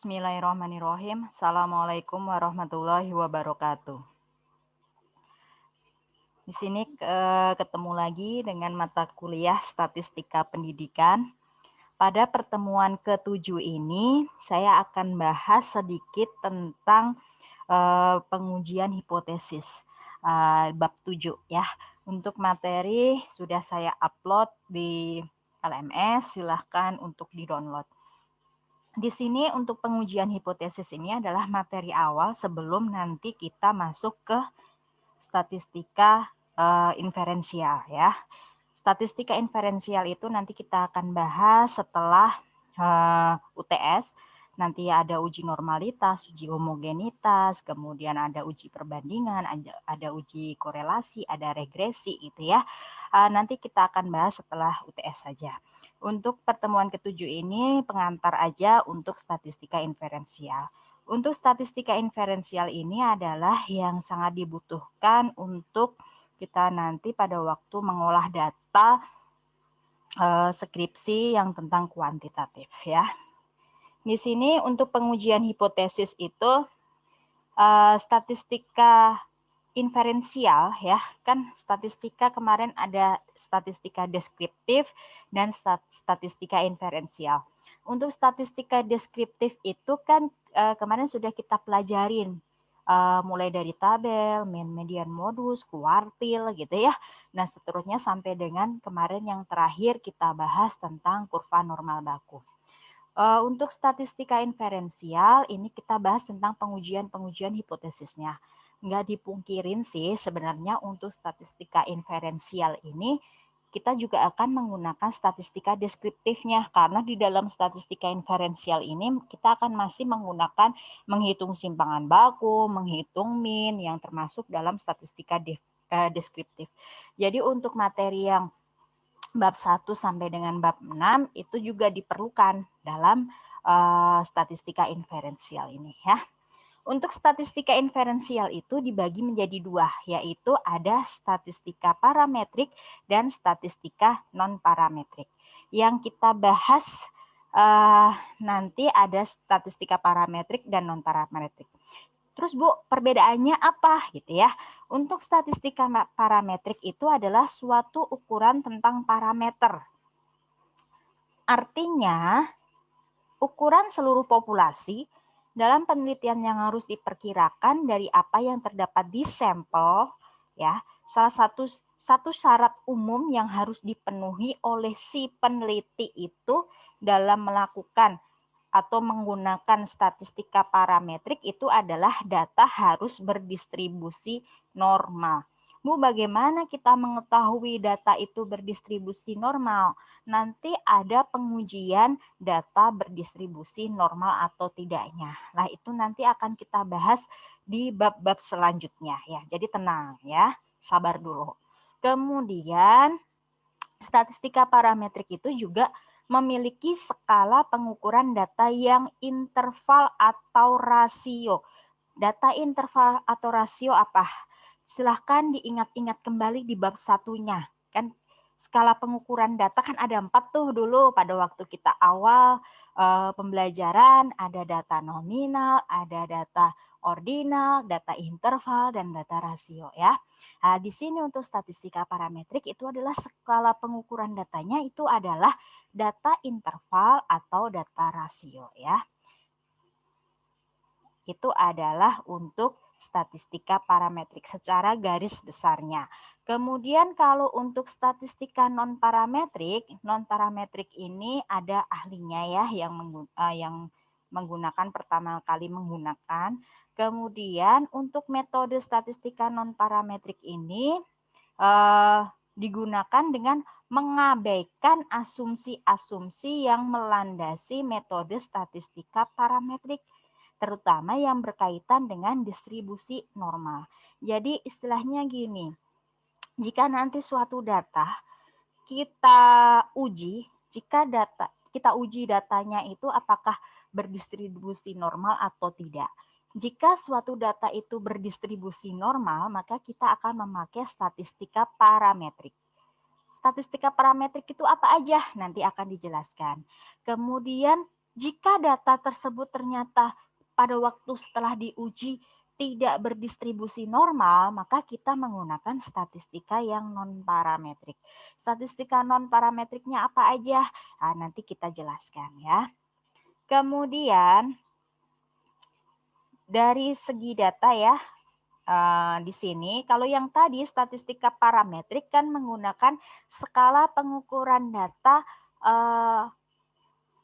Bismillahirrahmanirrahim. Assalamualaikum warahmatullahi wabarakatuh. Di sini ketemu lagi dengan mata kuliah Statistika Pendidikan. Pada pertemuan ke-7 ini, saya akan bahas sedikit tentang pengujian hipotesis bab 7 ya. Untuk materi sudah saya upload di LMS, silahkan untuk di-download. Di sini untuk pengujian hipotesis ini adalah materi awal sebelum nanti kita masuk ke statistika inferensial ya. Statistika inferensial itu nanti kita akan bahas setelah UTS. Nanti ada uji normalitas, uji homogenitas, kemudian ada uji perbandingan, ada uji korelasi, ada regresi gitu ya. Nanti kita akan bahas setelah UTS saja. Untuk pertemuan ke-7 ini pengantar aja untuk statistika inferensial. Untuk statistika inferensial ini adalah yang sangat dibutuhkan untuk kita nanti pada waktu mengolah data skripsi yang tentang kuantitatif ya. Di sini untuk pengujian hipotesis itu statistika inferensial ya, kan statistika kemarin ada statistika deskriptif dan statistika inferensial. Untuk statistika deskriptif itu kan kemarin sudah kita pelajarin mulai dari tabel, mean, median, modus, kuartil gitu ya. Nah, seterusnya sampai dengan kemarin yang terakhir kita bahas tentang kurva normal baku. Untuk statistika inferensial ini kita bahas tentang pengujian hipotesisnya. Nggak dipungkirin sih sebenarnya untuk statistika inferensial ini kita juga akan menggunakan statistika deskriptifnya karena di dalam statistika inferensial ini kita akan masih menggunakan menghitung simpangan baku, menghitung mean yang termasuk dalam statistika deskriptif. Jadi untuk materi yang bab 1 sampai dengan bab 6 itu juga diperlukan dalam statistika inferensial ini ya. Untuk statistika inferensial itu dibagi menjadi dua, yaitu ada statistika parametrik dan statistika non-parametrik. Yang kita bahas nanti ada statistika parametrik dan non-parametrik. Terus Bu, perbedaannya apa gitu ya? Untuk statistika parametrik itu adalah suatu ukuran tentang parameter. Artinya, ukuran seluruh populasi dalam penelitian yang harus diperkirakan dari apa yang terdapat di sampel ya. Salah satu syarat umum yang harus dipenuhi oleh si peneliti itu dalam melakukan atau menggunakan statistika parametrik itu adalah data harus berdistribusi normal. Bu, bagaimana kita mengetahui data itu berdistribusi normal? Nanti ada pengujian data berdistribusi normal atau tidaknya. Nah, itu nanti akan kita bahas di bab-bab selanjutnya ya. Jadi tenang ya, sabar dulu. Kemudian statistika parametrik itu juga memiliki skala pengukuran data yang interval atau rasio. Data interval atau rasio apa? Silahkan diingat-ingat kembali di bab satunya. Kan skala pengukuran data kan ada 4 tuh dulu pada waktu kita awal pembelajaran. Ada data nominal, ada data ordinal, data interval, dan data rasio ya. Nah, di sini untuk statistika parametrik itu adalah skala pengukuran datanya itu adalah data interval atau data rasio ya. Itu adalah untuk statistika parametrik secara garis besarnya. Kemudian kalau untuk statistika non-parametrik ini ada ahlinya ya yang menggunakan pertama kali menggunakan. Kemudian untuk metode statistika non-parametrik ini digunakan dengan mengabaikan asumsi-asumsi yang melandasi metode statistika parametrik, terutama yang berkaitan dengan distribusi normal. Jadi istilahnya gini, jika nanti suatu data kita uji, kita uji datanya itu apakah berdistribusi normal atau tidak. Jika suatu data itu berdistribusi normal, maka kita akan memakai statistika parametrik. Statistika parametrik itu apa aja? Nanti akan dijelaskan. Kemudian Jika data tersebut ternyata pada waktu setelah diuji tidak berdistribusi normal, maka kita menggunakan statistika yang non-parametrik. Statistika non-parametriknya apa aja? Nah, nanti kita jelaskan ya. Kemudian dari segi data ya, di sini kalau yang tadi statistika parametrik kan menggunakan skala pengukuran data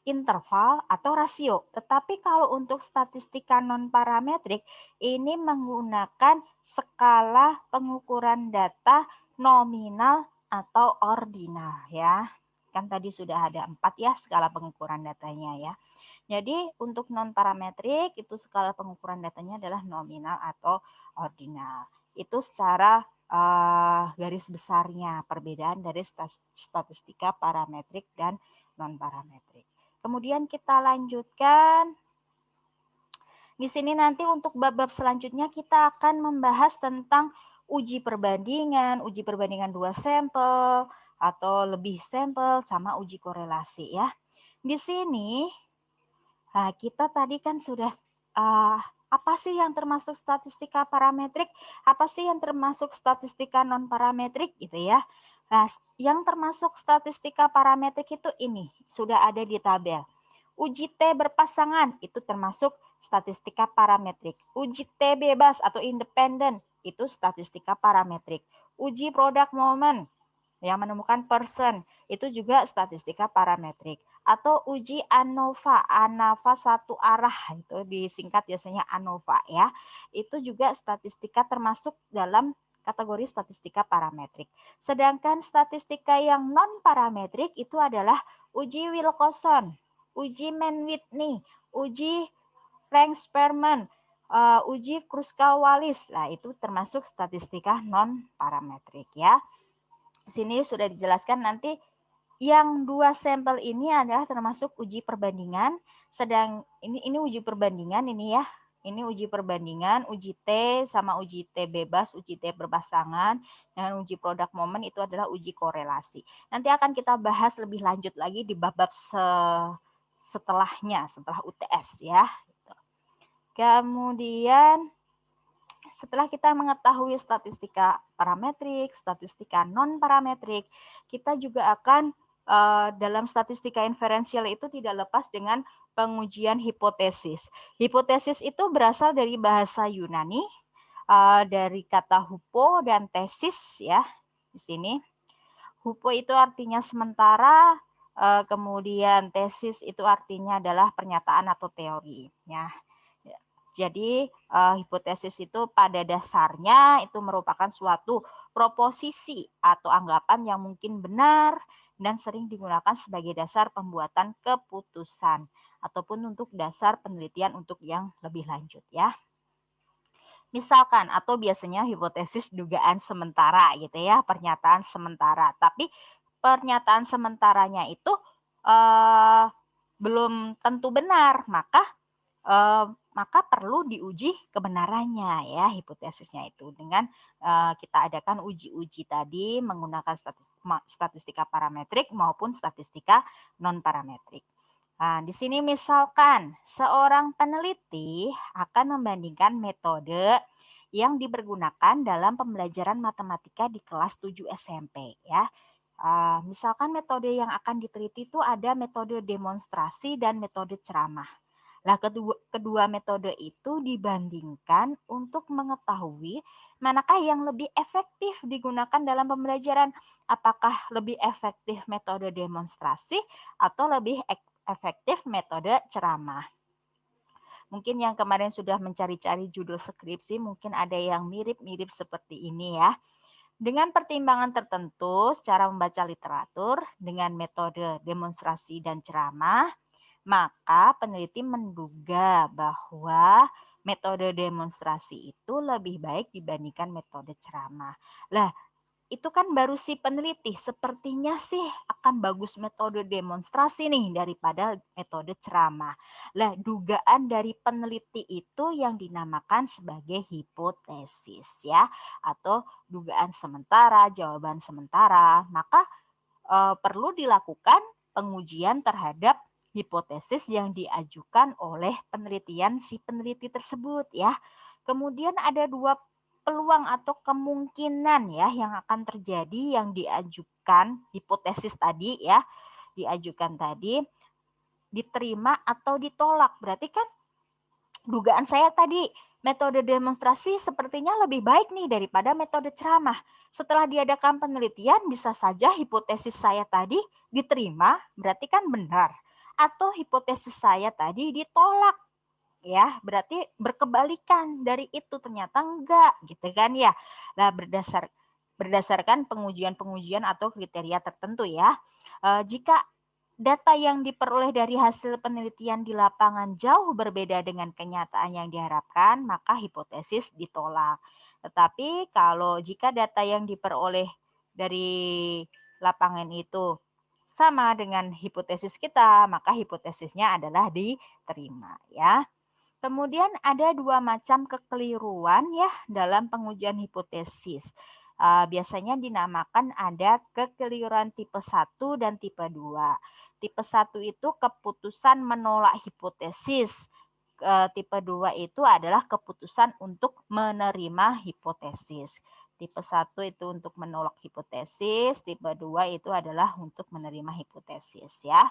interval atau rasio. Tetapi kalau untuk statistika non-parametrik ini menggunakan skala pengukuran data nominal atau ordinal ya. Kan tadi sudah ada 4 ya skala pengukuran datanya ya. Jadi untuk non-parametrik itu skala pengukuran datanya adalah nominal atau ordinal. Itu secara garis besarnya perbedaan dari statistika parametrik dan non-parametrik. Kemudian kita lanjutkan. Di sini nanti untuk bab-bab selanjutnya kita akan membahas tentang uji perbandingan 2 sampel atau lebih sampel sama uji korelasi ya. Di sini kita tadi kan sudah apa sih yang termasuk statistika parametrik, apa sih yang termasuk statistika non parametrik gitu ya. Nah, yang termasuk statistika parametrik itu ini, sudah ada di tabel. Uji T berpasangan itu termasuk statistika parametrik. Uji T bebas atau independen itu statistika parametrik. Uji product moment yang menemukan person itu juga statistika parametrik. Atau uji ANOVA satu arah itu disingkat biasanya ANOVA ya. Itu juga statistika termasuk dalam kategori statistika parametrik. Sedangkan statistika yang non parametrik itu adalah uji Wilcoxon, uji Mann-Whitney, uji Frank-Spearman, uji Kruskal-Wallis. Nah, itu termasuk statistika non parametrik ya. Sini sudah dijelaskan nanti yang 2 sampel ini adalah termasuk uji perbandingan, sedang ini uji perbandingan ini ya. Ini uji perbandingan, uji T sama uji T bebas, uji T berpasangan, dan uji produk moment itu adalah uji korelasi. Nanti akan kita bahas lebih lanjut lagi di bab-bab setelahnya, setelah UTS ya. Kemudian setelah kita mengetahui statistika parametrik, statistika non-parametrik, kita juga akan dalam statistika inferensial itu tidak lepas dengan pengujian hipotesis. Hipotesis itu berasal dari bahasa Yunani, dari kata hupo dan tesis ya di sini. Hupo itu artinya sementara, kemudian tesis itu artinya adalah pernyataan atau teori. Ya. Jadi hipotesis itu pada dasarnya itu merupakan suatu proposisi atau anggapan yang mungkin benar dan sering digunakan sebagai dasar pembuatan keputusan ataupun untuk dasar penelitian untuk yang lebih lanjut ya. Misalkan atau biasanya hipotesis dugaan sementara gitu ya, pernyataan sementara. Tapi pernyataan sementaranya itu belum tentu benar, maka perlu diuji kebenarannya ya hipotesisnya itu dengan kita adakan uji-uji tadi menggunakan statistika parametrik maupun statistika non parametrik. Nah, di sini misalkan seorang peneliti akan membandingkan metode yang dipergunakan dalam pembelajaran matematika di kelas 7 SMP ya. Misalkan metode yang akan diteliti itu ada metode demonstrasi dan metode ceramah. Nah, kedua metode itu dibandingkan untuk mengetahui manakah yang lebih efektif digunakan dalam pembelajaran. Apakah lebih efektif metode demonstrasi atau lebih efektif metode ceramah. Mungkin yang kemarin sudah mencari-cari judul skripsi, mungkin ada yang mirip-mirip seperti ini ya. Dengan pertimbangan tertentu secara membaca literatur dengan metode demonstrasi dan ceramah, maka peneliti menduga bahwa metode demonstrasi itu lebih baik dibandingkan metode ceramah. Lah, itu kan baru si peneliti, sepertinya sih akan bagus metode demonstrasi nih daripada metode ceramah. Lah, dugaan dari peneliti itu yang dinamakan sebagai hipotesis ya, atau dugaan sementara, jawaban sementara. Maka perlu dilakukan pengujian terhadap hipotesis yang diajukan oleh penelitian si peneliti tersebut ya. Kemudian ada dua peluang atau kemungkinan ya yang akan terjadi yang diajukan hipotesis tadi ya, diajukan tadi diterima atau ditolak. Berarti kan dugaan saya tadi metode demonstrasi sepertinya lebih baik nih daripada metode ceramah. Setelah diadakan penelitian bisa saja hipotesis saya tadi diterima, berarti kan benar. Atau hipotesis saya tadi ditolak, ya berarti berkebalikan dari itu ternyata enggak gitu kan ya. Nah berdasarkan pengujian-pengujian atau kriteria tertentu ya. Jika data yang diperoleh dari hasil penelitian di lapangan jauh berbeda dengan kenyataan yang diharapkan, maka hipotesis ditolak. Tetapi kalau jika data yang diperoleh dari lapangan itu sama dengan hipotesis kita, maka hipotesisnya adalah diterima ya. Kemudian ada dua macam kekeliruan ya dalam pengujian hipotesis. Biasanya dinamakan ada kekeliruan tipe 1 dan tipe 2. Tipe 1 itu keputusan menolak hipotesis. Tipe 2 itu adalah keputusan untuk menerima hipotesis. Tipe 1 itu untuk menolak hipotesis, tipe 2 itu adalah untuk menerima hipotesis ya.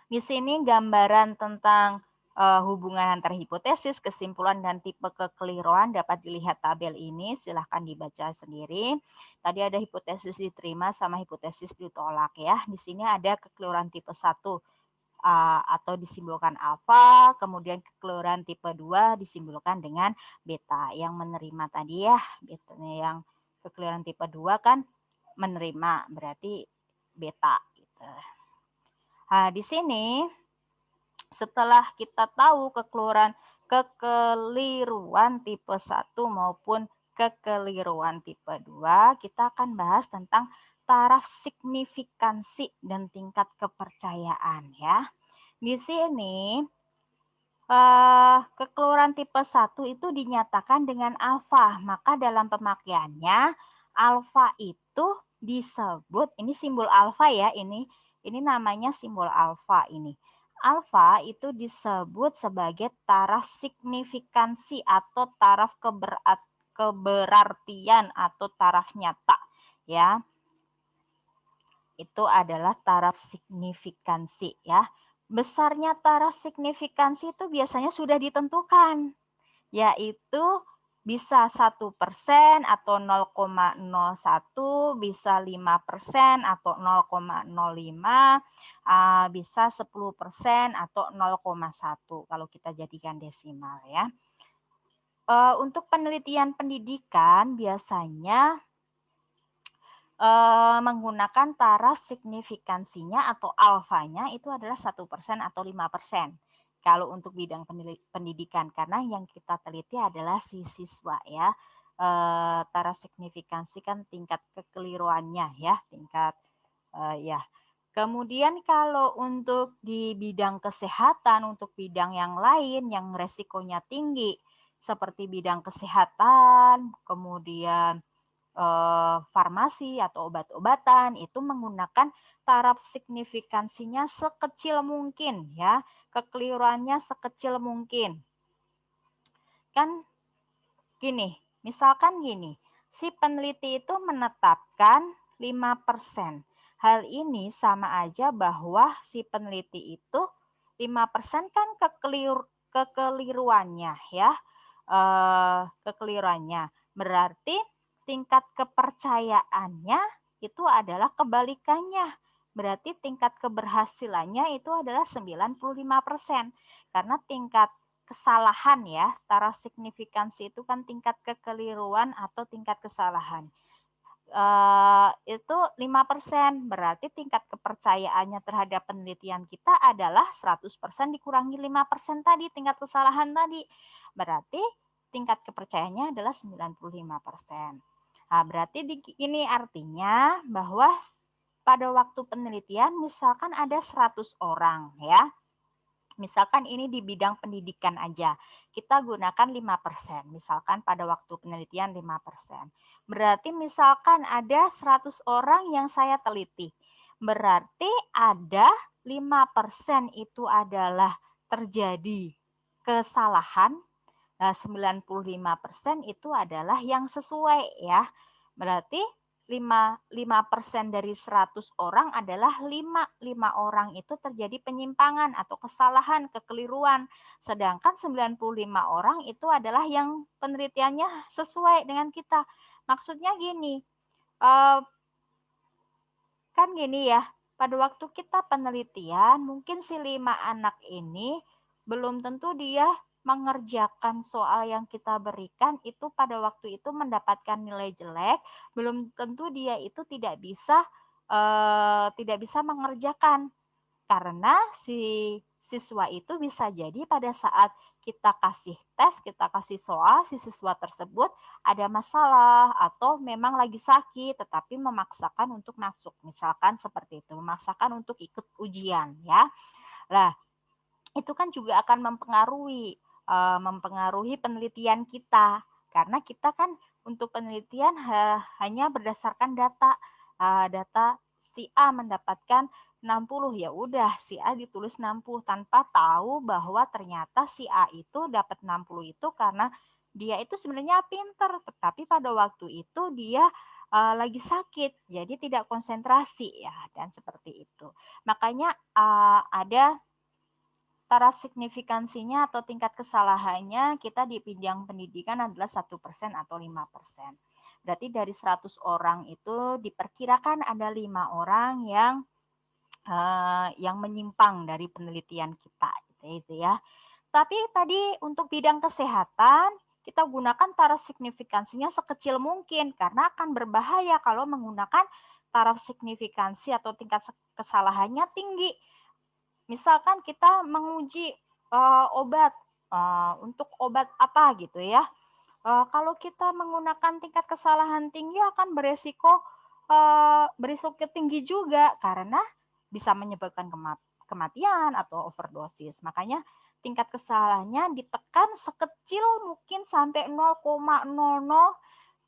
Di sini gambaran tentang hubungan antar hipotesis, kesimpulan, dan tipe kekeliruan dapat dilihat tabel ini. Silahkan dibaca sendiri. Tadi ada hipotesis diterima sama hipotesis ditolak ya. Di sini ada kekeliruan tipe 1 atau disimbolkan alfa, kemudian kekeliruan tipe 2 disimbolkan dengan beta. Yang menerima tadi ya, beta, yang kekeliruan tipe 2 kan menerima, berarti beta gitu. Nah, di sini setelah kita tahu kekeliruan tipe 1 maupun kekeliruan tipe 2, kita akan bahas tentang taraf signifikansi dan tingkat kepercayaan ya. Di sini kekeliruan tipe 1 itu dinyatakan dengan alfa, maka dalam pemakaiannya alfa itu disebut, ini simbol alfa ya, ini namanya simbol alfa ini. Alfa itu disebut sebagai taraf signifikansi atau taraf keberartian atau taraf nyata ya. Itu adalah taraf signifikansi ya. Besarnya taraf signifikansi itu biasanya sudah ditentukan, yaitu bisa 1% atau 0,01, bisa 5% atau 0,05, bisa 10% atau 0,1 kalau kita jadikan desimal ya. Untuk penelitian pendidikan biasanya menggunakan taraf signifikansinya atau alfanya itu adalah 1% atau 5%. Kalau untuk bidang pendidikan, karena yang kita teliti adalah si siswa ya. Taraf signifikansi kan tingkat kekeliruannya ya, tingkat ya. Kemudian kalau untuk di bidang kesehatan, untuk bidang yang lain yang resikonya tinggi, seperti bidang kesehatan, kemudian farmasi atau obat-obatan, itu menggunakan taraf signifikansinya sekecil mungkin ya, kekeliruannya sekecil mungkin. Kan gini, misalkan gini, si peneliti itu menetapkan 5%. Hal ini sama aja bahwa si peneliti itu 5% kan kekeliruannya ya. Kekeliruannya berarti tingkat kepercayaannya itu adalah kebalikannya. Berarti tingkat keberhasilannya itu adalah 95%. Karena tingkat kesalahan ya, taraf signifikansi itu kan tingkat kekeliruan atau tingkat kesalahan. Itu 5%, berarti tingkat kepercayaannya terhadap penelitian kita adalah 100% dikurangi 5% tadi, tingkat kesalahan tadi. Berarti tingkat kepercayaannya adalah 95%. Nah, berarti ini artinya bahwa pada waktu penelitian misalkan ada 100 orang ya. Misalkan ini di bidang pendidikan aja, kita gunakan 5%, misalkan pada waktu penelitian 5%. Berarti misalkan ada 100 orang yang saya teliti, berarti ada 5% itu adalah terjadi kesalahan. 95% itu adalah yang sesuai ya. Berarti 5% dari 100 orang adalah 5 orang itu terjadi penyimpangan atau kesalahan, kekeliruan. Sedangkan 95 orang itu adalah yang penelitiannya sesuai dengan kita. Maksudnya gini, kan gini ya, pada waktu kita penelitian, mungkin si 5 anak ini belum tentu dia mengerjakan soal yang kita berikan itu pada waktu itu mendapatkan nilai jelek, belum tentu dia itu tidak bisa mengerjakan. Karena si siswa itu bisa jadi pada saat kita kasih tes, kita kasih soal, si siswa tersebut ada masalah atau memang lagi sakit tetapi memaksakan untuk masuk. Misalkan seperti itu, memaksakan untuk ikut ujian ya. Nah, itu kan juga akan mempengaruhi penelitian kita. Karena kita kan untuk penelitian hanya berdasarkan data si A mendapatkan 60, ya udah si A ditulis 60 tanpa tahu bahwa ternyata si A itu dapat 60 itu karena dia itu sebenarnya pintar, tetapi pada waktu itu dia lagi sakit, jadi tidak konsentrasi ya, dan seperti itu. Makanya ada taraf signifikansinya atau tingkat kesalahannya kita di bidang pendidikan adalah 1% atau 5%. Berarti dari 100 orang itu diperkirakan ada 5 orang yang menyimpang dari penelitian kita gitu ya. Tapi tadi untuk bidang kesehatan kita gunakan taraf signifikansinya sekecil mungkin karena akan berbahaya kalau menggunakan taraf signifikansi atau tingkat kesalahannya tinggi. Misalkan kita menguji obat untuk obat apa gitu ya. Kalau kita menggunakan tingkat kesalahan tinggi akan beresiko tinggi juga karena bisa menyebabkan kematian atau overdosis. Makanya tingkat kesalahannya ditekan sekecil mungkin sampai 0,00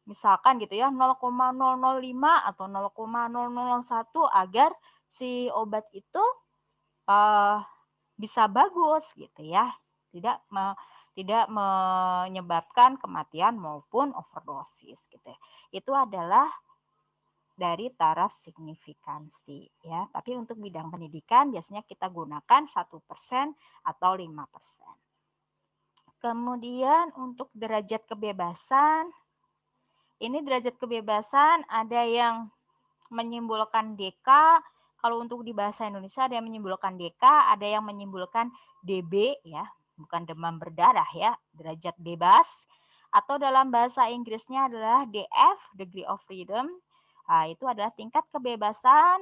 misalkan gitu ya 0,005 atau 0,001 agar si obat itu bisa bagus gitu ya, tidak menyebabkan kematian maupun overdosis gitu. Itu adalah dari taraf signifikansi ya. Tapi untuk bidang pendidikan biasanya kita gunakan 1% atau 5%. Kemudian untuk derajat kebebasan, ini derajat kebebasan ada yang menyimpulkan DK. Kalau untuk di bahasa Indonesia ada yang menyimpulkan DK, ada yang menyimpulkan DB ya, bukan demam berdarah ya, derajat bebas. Atau dalam bahasa Inggrisnya adalah DF, degree of freedom. Nah, itu adalah tingkat kebebasan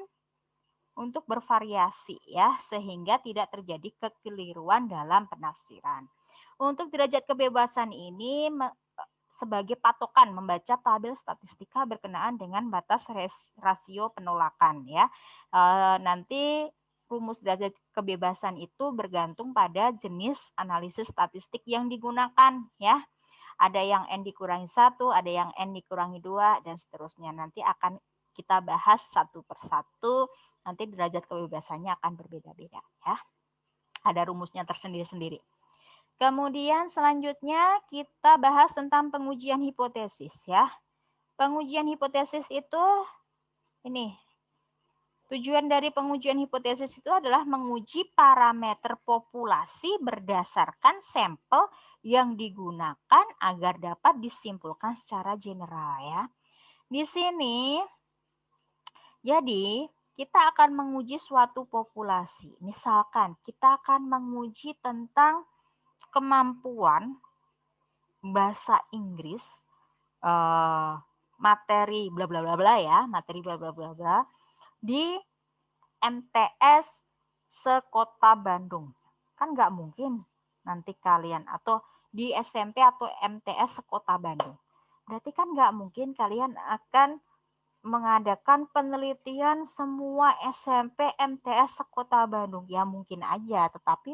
untuk bervariasi ya, sehingga tidak terjadi kekeliruan dalam penafsiran. Untuk derajat kebebasan ini sebagai patokan membaca tabel statistika berkenaan dengan batas rasio penolakan ya. Nanti rumus derajat kebebasan itu bergantung pada jenis analisis statistik yang digunakan ya. Ada yang N dikurangi 1, ada yang N dikurangi 2 dan seterusnya. Nanti akan kita bahas satu persatu. Nanti derajat kebebasannya akan berbeda-beda ya. Ada rumusnya tersendiri-sendiri. Kemudian selanjutnya kita bahas tentang pengujian hipotesis ya. Pengujian hipotesis itu ini. Tujuan dari pengujian hipotesis itu adalah menguji parameter populasi berdasarkan sampel yang digunakan agar dapat disimpulkan secara general ya. Di sini jadi kita akan menguji suatu populasi. Misalkan kita akan menguji tentang kemampuan bahasa Inggris, materi bla bla bla bla ya, materi bla bla bla bla di MTS sekota Bandung. Kan nggak mungkin nanti kalian atau di SMP atau MTS sekota Bandung. Berarti kan nggak mungkin kalian akan mengadakan penelitian semua SMP MTS sekota Bandung. Ya mungkin aja, tetapi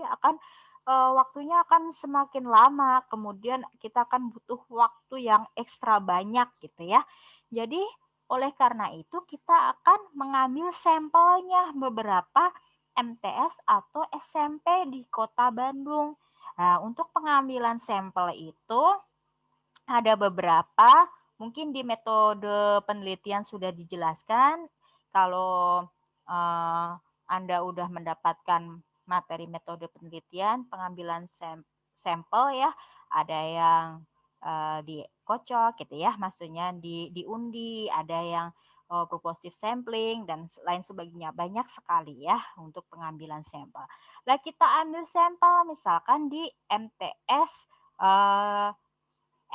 waktunya akan semakin lama. Kemudian kita akan butuh waktu yang ekstra banyak gitu ya. Jadi Oleh karena itu kita akan mengambil sampelnya beberapa MTS atau SMP di Kota Bandung. Nah, untuk pengambilan sampel itu ada beberapa, mungkin di metode penelitian sudah dijelaskan. Kalau Anda udah mendapatkan materi metode penelitian, pengambilan sampel ya, ada yang dikocok gitu ya, maksudnya diundi, ada yang proportive sampling dan lain sebagainya, banyak sekali ya untuk pengambilan sampel. Nah, kita ambil sampel misalkan di MTS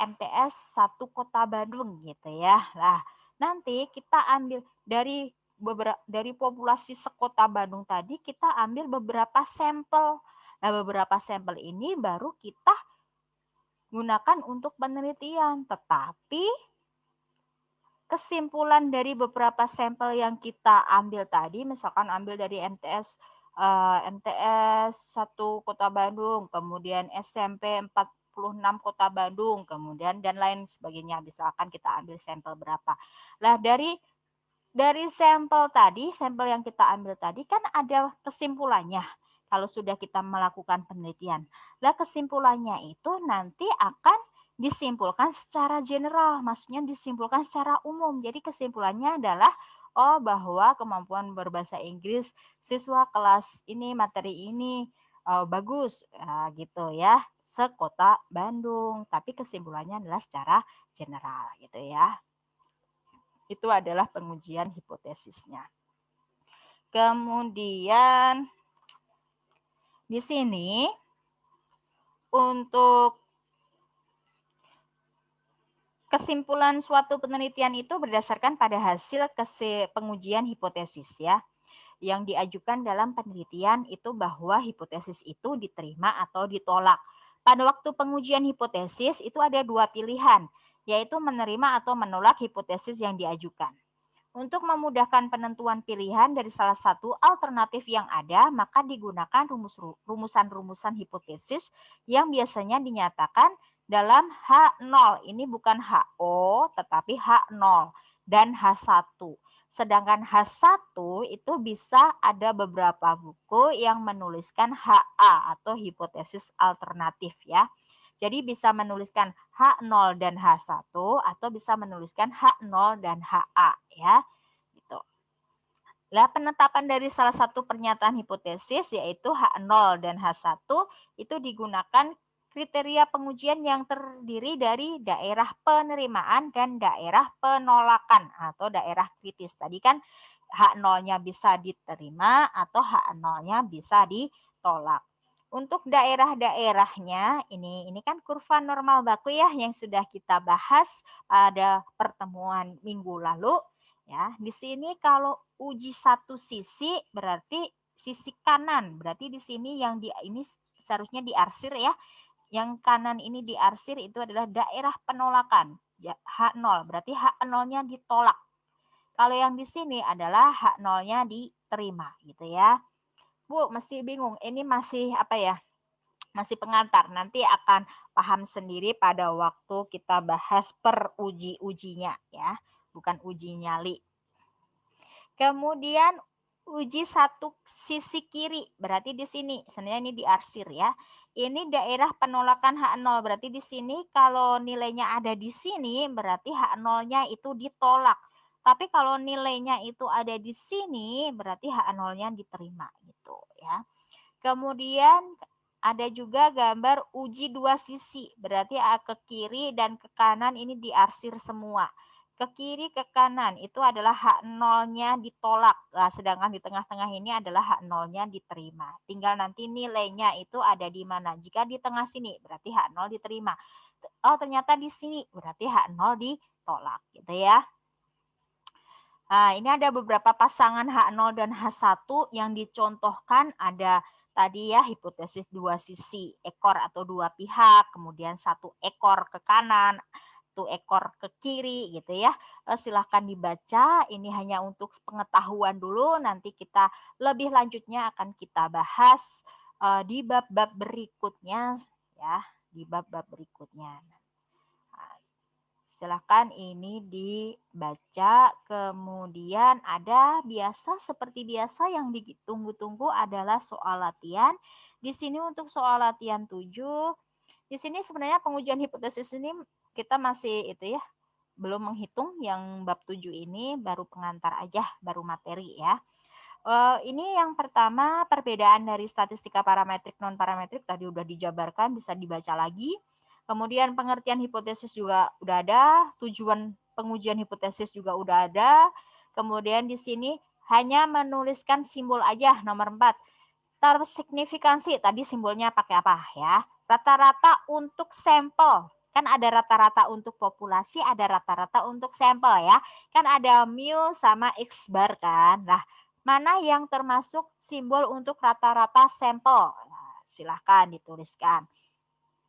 1 Kota Bandung gitu ya. Nah, nanti kita ambil dari populasi sekota Bandung tadi, kita ambil beberapa sampel. Nah, beberapa sampel ini baru kita gunakan untuk penelitian. Tetapi kesimpulan dari beberapa sampel yang kita ambil tadi, misalkan ambil dari MTS 1 Kota Bandung, kemudian SMP 46 Kota Bandung, kemudian dan lain sebagainya. Misalkan kita ambil sampel berapa. Nah, dari sampel tadi, sampel yang kita ambil tadi kan ada kesimpulannya kalau sudah kita melakukan penelitian. Nah, kesimpulannya itu nanti akan disimpulkan secara general, maksudnya disimpulkan secara umum. Jadi kesimpulannya adalah bahwa kemampuan berbahasa Inggris siswa kelas ini, materi ini bagus gitu ya, sekota Bandung. Tapi kesimpulannya adalah secara general gitu ya. Itu adalah pengujian hipotesisnya. Kemudian di sini untuk kesimpulan suatu penelitian itu berdasarkan pada hasil pengujian hipotesis ya. Yang diajukan dalam penelitian itu bahwa hipotesis itu diterima atau ditolak. Pada waktu pengujian hipotesis itu ada dua pilihan, yaitu menerima atau menolak hipotesis yang diajukan. Untuk memudahkan penentuan pilihan dari salah satu alternatif yang ada, maka digunakan rumusan-rumusan hipotesis yang biasanya dinyatakan dalam H0. Ini bukan HO, tetapi H0 dan H1. Sedangkan H1 itu bisa ada beberapa buku yang menuliskan HA atau hipotesis alternatif ya. Jadi bisa menuliskan H0 dan H1 atau bisa menuliskan H0 dan HA ya. Gitu. Lah penetapan dari salah satu pernyataan hipotesis yaitu H0 dan H1 itu digunakan kriteria pengujian yang terdiri dari daerah penerimaan dan daerah penolakan atau daerah kritis. Tadi kan H0-nya bisa diterima atau H0-nya bisa ditolak. Untuk daerah-daerahnya ini kan kurva normal baku ya yang sudah kita bahas pada pertemuan minggu lalu ya. Di sini kalau uji satu sisi berarti sisi kanan, berarti di sini yang ini seharusnya diarsir ya. Yang kanan ini diarsir itu adalah daerah penolakan. H0 berarti H0-nya ditolak. Kalau yang di sini adalah H0-nya diterima gitu ya. Bu, masih bingung. Ini masih apa ya? Masih pengantar. Nanti akan paham sendiri pada waktu kita bahas per uji-ujinya ya. Bukan uji nyali. Kemudian uji satu sisi kiri. Berarti di sini. Sebenarnya ini diarsir ya. Ini daerah penolakan H0. Berarti di sini kalau nilainya ada di sini berarti H0-nya itu ditolak. Tapi kalau nilainya itu ada di sini, berarti H0-nya diterima gitu ya. Kemudian ada juga gambar uji dua sisi. Berarti ke kiri dan ke kanan ini diarsir semua. Ke kiri, ke kanan itu adalah H0-nya ditolak. Nah, sedangkan di tengah-tengah ini adalah H0-nya diterima. Tinggal nanti nilainya itu ada di mana. Jika di tengah sini berarti H0 diterima. Oh, ternyata di sini berarti H0 ditolak gitu ya. Nah, ini ada beberapa pasangan H0 dan H1 yang dicontohkan ada tadi ya hipotesis dua sisi ekor atau dua pihak, kemudian satu ekor ke kanan, satu ekor ke kiri gitu ya. Silahkan dibaca, ini hanya untuk pengetahuan dulu, nanti kita lebih lanjutnya akan kita bahas di bab-bab berikutnya ya, di bab-bab berikutnya. Silahkan ini dibaca. Kemudian ada seperti biasa yang ditunggu-tunggu adalah soal latihan. Di sini untuk soal latihan 7, di sini sebenarnya pengujian hipotesis ini kita masih belum menghitung yang bab 7 ini, baru pengantar aja, baru materi ya. Ini yang pertama, perbedaan dari statistika parametrik non parametrik tadi udah dijabarkan, bisa dibaca lagi. Kemudian pengertian hipotesis juga udah ada, tujuan pengujian hipotesis juga udah ada. Kemudian di sini hanya menuliskan simbol aja, nomor 4. Tersignifikansi, tadi simbolnya pakai apa ya? Rata-rata untuk sampel. Kan ada rata-rata untuk populasi, ada rata-rata untuk sampel ya. Kan ada mu sama X bar kan. Nah, mana yang termasuk simbol untuk rata-rata sampel? Nah, silahkan dituliskan.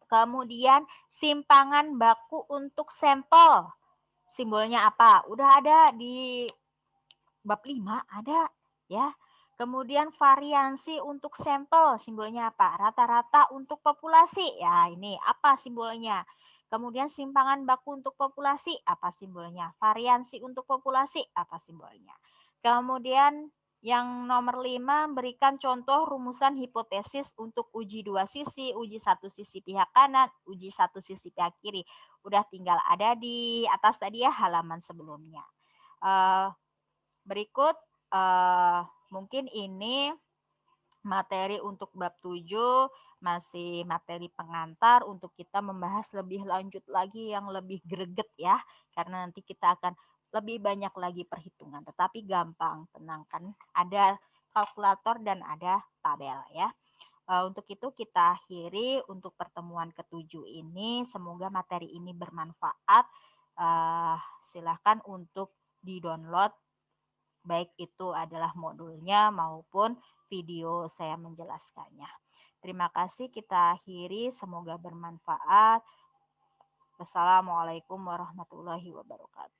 Kemudian simpangan baku untuk sampel. Simbolnya apa? Udah ada di bab 5, ada ya. Kemudian variansi untuk sampel, simbolnya apa? Rata-rata untuk populasi. Ya, ini apa simbolnya? Kemudian simpangan baku untuk populasi, apa simbolnya? Variansi untuk populasi, apa simbolnya? Kemudian yang nomor 5, berikan contoh rumusan hipotesis untuk uji 2 sisi, uji 1 sisi pihak kanan, uji 1 sisi pihak kiri. Udah tinggal ada di atas tadi ya, halaman sebelumnya. Berikut mungkin ini materi untuk bab 7, masih materi pengantar untuk kita membahas lebih lanjut lagi yang lebih greget ya, karena nanti kita akan lebih banyak lagi perhitungan, tetapi gampang, tenang kan, ada kalkulator dan ada tabel ya. Untuk itu kita akhiri untuk pertemuan ke-7 ini, semoga materi ini bermanfaat. Silahkan untuk di-download, baik itu adalah modulnya maupun video saya menjelaskannya. Terima kasih, kita akhiri, semoga bermanfaat. Wassalamualaikum warahmatullahi wabarakatuh.